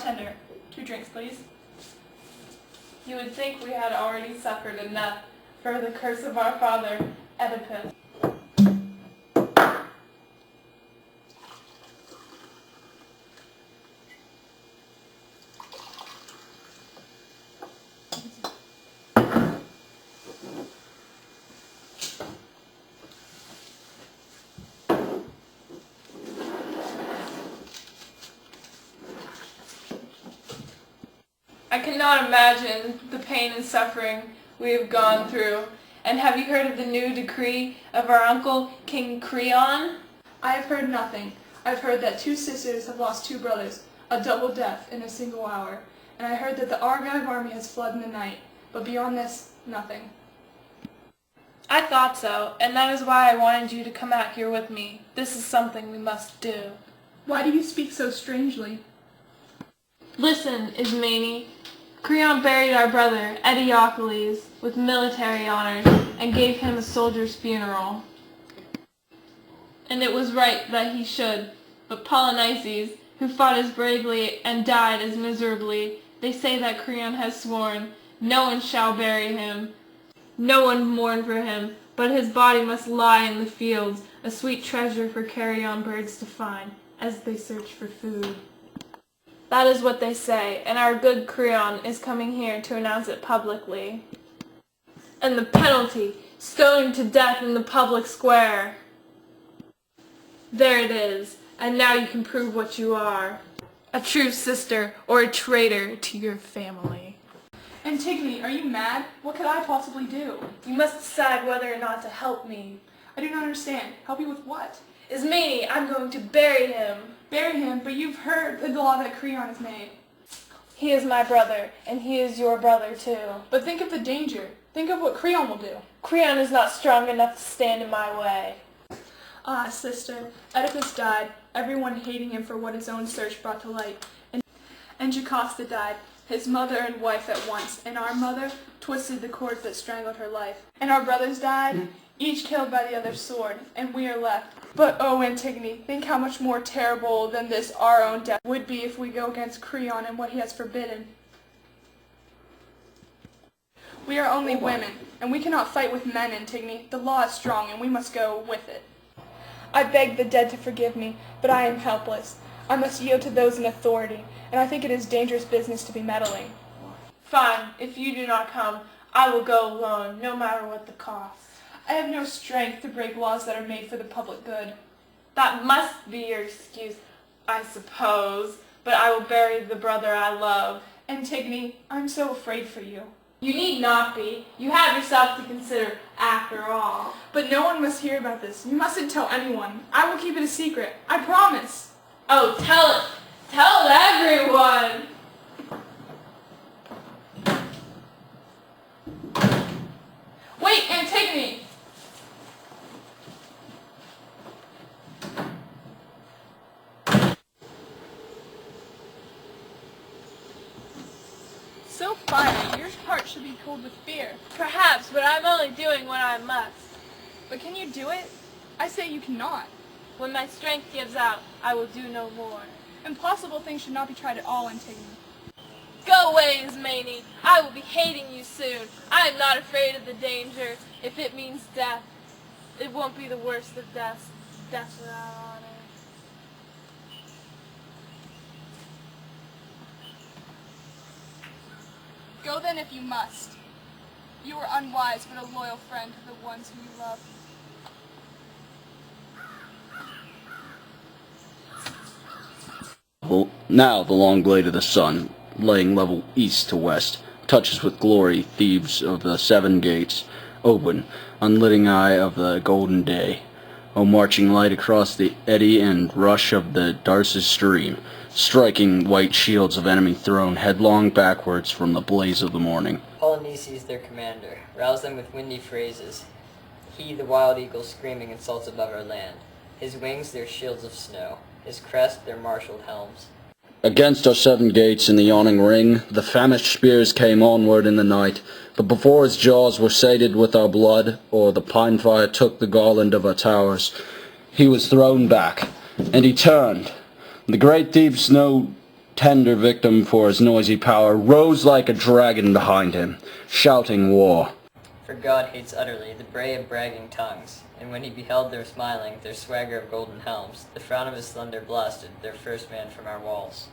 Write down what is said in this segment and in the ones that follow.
Bartender, 2 drinks, please. You would think we had already suffered enough for the curse of our father, Oedipus. I cannot imagine the pain and suffering we have gone through. And have you heard of the new decree of our uncle, King Creon? I have heard nothing. I've heard that 2 sisters have lost 2 brothers, a double death in a single hour. And I heard that the Argive army has fled in the night. But beyond this, nothing. I thought so, and that is why I wanted you to come out here with me. This is something we must do. Why do you speak so strangely? Listen, Ismene. Creon buried our brother, Eteocles, with military honors, and gave him a soldier's funeral. And it was right that he should. But Polynices, who fought as bravely and died as miserably, they say that Creon has sworn, no one shall bury him, no one mourn for him, but his body must lie in the fields, a sweet treasure for carrion birds to find, as they search for food. That is what they say, and our good Creon is coming here to announce it publicly. And the penalty, stoned to death in the public square. There it is, and now you can prove what you are. A true sister or a traitor to your family. Antigone, are you mad? What could I possibly do? You must decide whether or not to help me. I do not understand. Help you with what? Ismene, I'm going to bury him. Bury him, but you've heard the law that Creon has made. He is my brother, and he is your brother too. But think of the danger. Think of what Creon will do. Creon is not strong enough to stand in my way. Ah, sister, Oedipus died, everyone hating him for what his own search brought to light. And Jocasta died, his mother and wife at once, and our mother twisted the cords that strangled her life. And our brothers died, each killed by the other's sword, and we are left. But oh, Antigone, think how much more terrible than this our own death would be if we go against Creon and what he has forbidden. We are only women, and we cannot fight with men, Antigone. The law is strong, and we must go with it. I beg the dead to forgive me, but I am helpless. I must yield to those in authority, and I think it is dangerous business to be meddling. Fine, if you do not come, I will go alone, no matter what the cost. I have no strength to break laws that are made for the public good. That must be your excuse, I suppose, but I will bury the brother I love. Antigone, I'm so afraid for you. You need not be. You have yourself to consider, after all. But no one must hear about this. You mustn't tell anyone. I will keep it a secret. I promise. Oh, tell it. Tell everyone. Wait, Antigone! So fiery, your heart should be cold with fear. Perhaps, but I'm only doing what I must. But can you do it? I say you cannot. When my strength gives out, I will do no more. Impossible things should not be tried at all, Antigone. Go away, Ismene. I will be hating you soon. I am not afraid of the danger. If it means death, it won't be the worst of deaths. Death without honor. Go then if you must. You are unwise, but a loyal friend to the ones who you love. Now the long blade of the sun, laying level east to west, touches with glory thieves of the 7 gates, open, unlitting eye of the golden day. O marching light across the eddy and rush of the Darsus stream, striking white shields of enemy thrown headlong backwards from the blaze of the morning. Polynices their commander, rouse them with windy phrases. He, the wild eagle, screaming insults above our land. His wings their shields of snow, his crest their marshalled helms. Against our 7 gates in the yawning ring, the famished spears came onward in the night, but before his jaws were sated with our blood, or the pine fire took the garland of our towers, he was thrown back, and he turned. The great deep snow tender victim for his noisy power, rose like a dragon behind him, shouting war. For God hates utterly the bray of bragging tongues, and when he beheld their smiling, their swagger of golden helms, the frown of his thunder blasted their first man from our walls.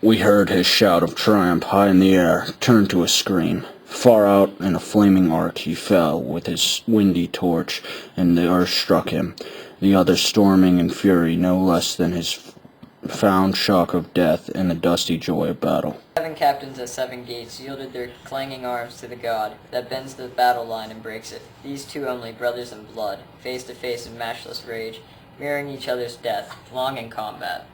We heard his shout of triumph high in the air, turn to a scream. Far out in a flaming arc he fell with his windy torch, and the earth struck him, the other storming in fury no less than his found shock of death and the dusty joy of battle. 7 captains at 7 gates yielded their clanging arms to the god that bends the battle line and breaks it. These two only, brothers in blood, face to face in matchless rage, mirroring each other's death, long in combat.